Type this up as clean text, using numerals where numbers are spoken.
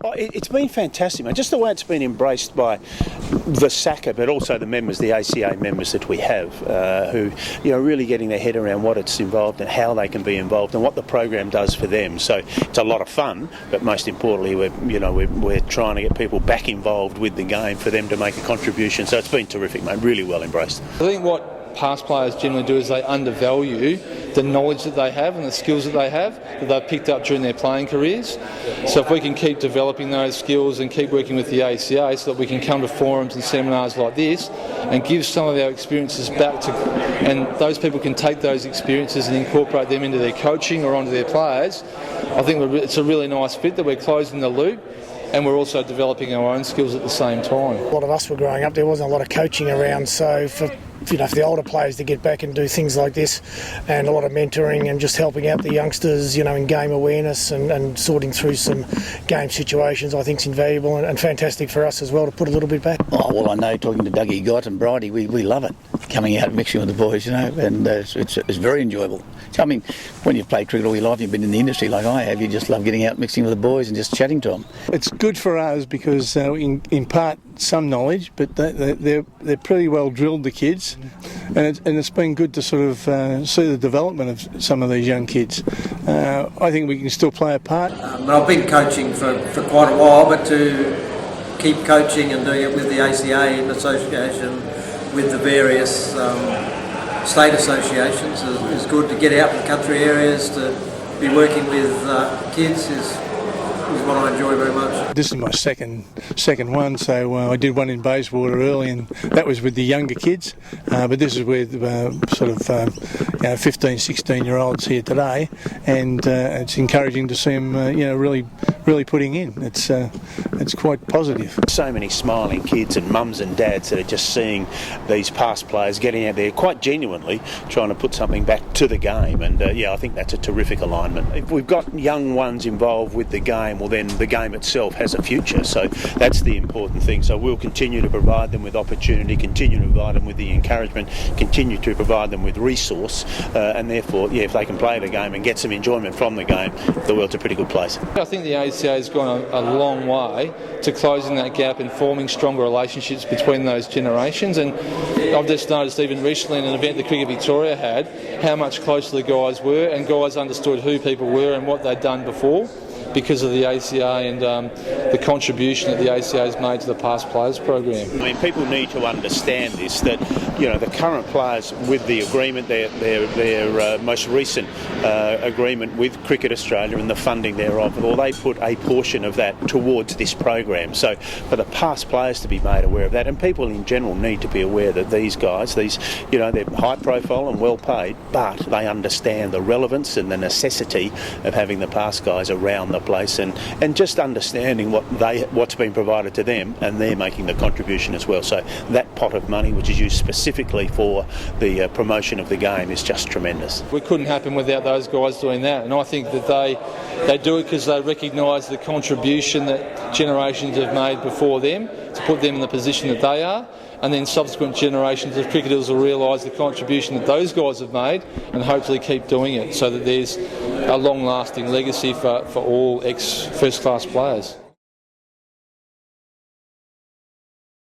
Oh, it's been fantastic, mate. Just the way it's been embraced by the SACA, but also the members, the ACA members that we have, who really getting their head around what it's involved and how they can be involved and what the program does for them. So it's a lot of fun, but most importantly, we're trying to get people back involved with the game for them to make a contribution. So it's been terrific, mate. Really well embraced. I think what past players generally do is they undervalue the knowledge that they have and the skills that they have that they've picked up during their playing careers. So if we can keep developing those skills and keep working with the ACA so that we can come to forums and seminars like this and give some of our experiences back to, and those people can take those experiences and incorporate them into their coaching or onto their players, I think it's a really nice fit that we're closing the loop. And we're also developing our own skills at the same time. A lot of us were growing up, there wasn't a lot of coaching around, so for the older players to get back and do things like this, and a lot of mentoring and just helping out the youngsters, in game awareness and sorting through some game situations, I think is invaluable and fantastic for us as well to put a little bit back. Oh, well, I know, talking to Dougie Gott and Bridie, we love it, coming out and mixing with the boys, and it's very enjoyable. I mean, when you've played cricket all your life, you've been in the industry like I have, you just love getting out, mixing with the boys and just chatting to them. It's good for us because we impart some knowledge, but they're pretty well drilled, the kids, and it's been good to sort of see the development of some of these young kids. I think we can still play a part. I've been coaching for quite a while, but to keep coaching and doing it with the ACA in association with the various state associations is good. To get out in country areas, to be working with kids is what I enjoy very much. This is my second one, so I did one in Bayswater early, and that was with the younger kids, but this is with sort of 15, 16-year-olds here today, and it's encouraging to see them really putting in. It's quite positive. So many smiling kids and mums and dads that are just seeing these past players getting out there quite genuinely trying to put something back to the game, and I think that's a terrific alignment. If we've got young ones involved with the game, well then the game itself has a future, so that's the important thing. So we'll continue to provide them with opportunity, continue to provide them with the encouragement, continue to provide them with resource, and therefore, if they can play the game and get some enjoyment from the game, the world's a pretty good place. I think the ACA has gone a long way to closing that gap and forming stronger relationships between those generations, and I've just noticed even recently in an event that Cricket Victoria had, how much closer the guys were, and guys understood who people were and what they'd done before because of the ACA and the contribution that the ACA has made to the Past Players Program. I mean, people need to understand this, that the current players with the agreement, their most recent agreement with Cricket Australia and the funding thereof, well, they put a portion of that towards this program. So for the past players to be made aware of that, and people in general need to be aware that these guys, they're high profile and well paid, but they understand the relevance and the necessity of having the past guys around the place, and just understanding what's been provided to them, and they're making the contribution as well. So that pot of money, which is used specifically for the promotion of the game, is just tremendous. We couldn't happen without those guys doing that, and I think that they do it because they recognise the contribution that generations have made before them to put them in the position that they are, and then subsequent generations of cricketers will realise the contribution that those guys have made and hopefully keep doing it so that there's a long-lasting legacy for all ex-first-class players.